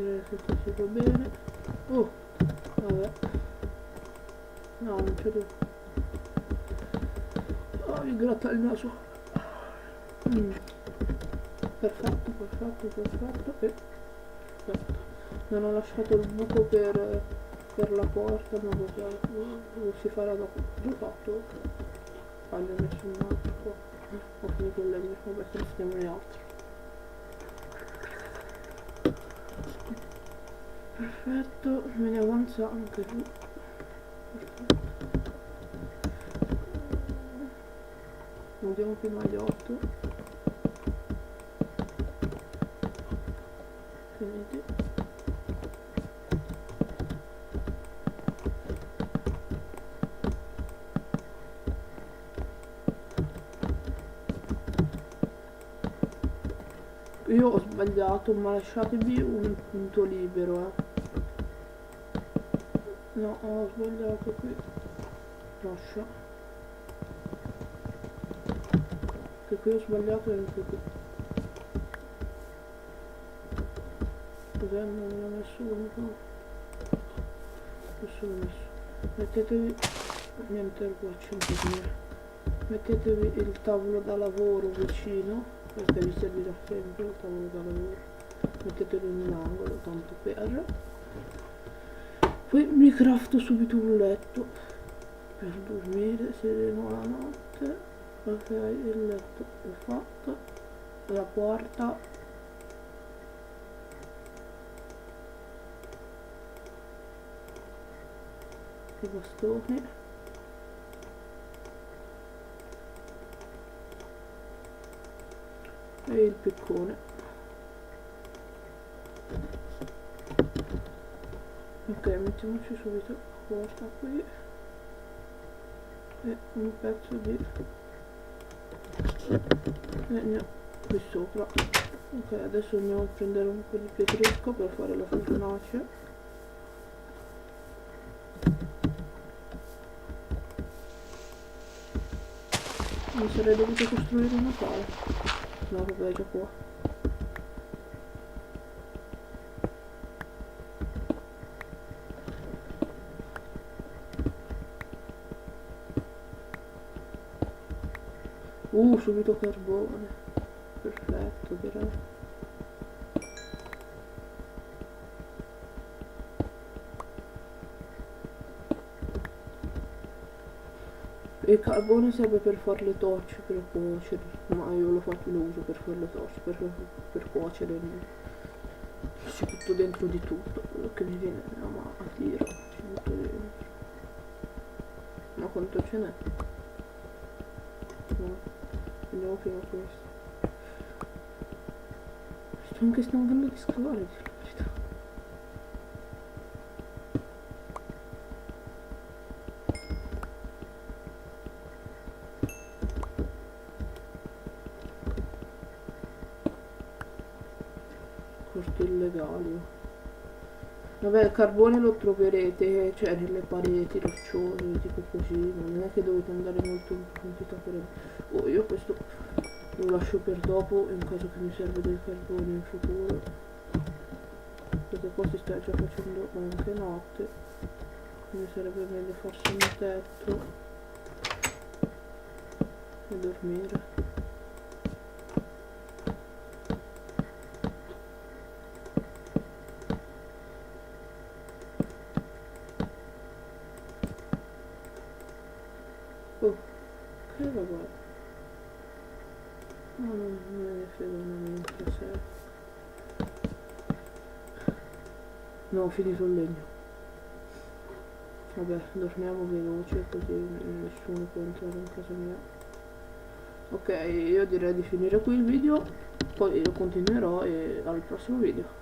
direi che così va bene. Oh, vabbè. No, non c'è devo. Oh, mi gratta il naso. Perfetto, perfetto, perfetto. E perfetto. Non ho lasciato il buco per la porta, ma lo si farà dopo. L'ho fatto. Ah, ne ho messo un altro qua. Ho finito il legno, vabbè, craftiamone altro. Perfetto, me ne avanza anche qui. Perfetto. Andiamo prima agli 8. Finiti. Io ho sbagliato, ma lasciatevi un punto libero, No, ho sbagliato qui. Lascia. Che qui ho sbagliato e anche qui. Cos'è? Non ne ho messo uno qua. Questo l'ho messo. Mettetevi. Niente, qua c'è un mettetevi il tavolo da lavoro vicino, perché vi servirà sempre il tavolo da lavoro. Mettetelo in un angolo, tanto per. Poi mi crafto subito un letto per dormire sereno la notte. Ok, il letto è fatto. La porta. I bastoni. E il piccone. Ok, mettiamoci subito la porta qui e un pezzo di legno qui sopra. Ok, adesso andiamo a prendere un po' di pietrisco per fare la fornace. Mi sarei dovuto costruire una pala. No, vabbè, è già qua. Subito carbone. Perfetto, direi. Il carbone serve per fare le torce, per cuocere, ma io lo uso per fare le torce, per cuocere. Ci butto dentro di tutto, quello che mi viene a tiro, ci butto dentro. Ma quanto ce n'è? No, vediamo prima questo. Sto anche stancando di scavare, di la verità. Costi illegali. Vabbè, il carbone lo troverete, cioè nelle pareti rocciose, tipo così, non è che dovete andare molto in quantità per... Oh, io questo lo lascio per dopo in caso che mi serve del carbone in futuro. Perché qua si sta già facendo anche notte, quindi sarebbe meglio farsi un tetto e dormire. Oh, che vabbè. No, non me ne frega niente, se... No, ho finito il legno. Vabbè, dormiamo veloce così nessuno può entrare in casa mia. Ok, io direi di finire qui il video, poi lo continuerò al prossimo video.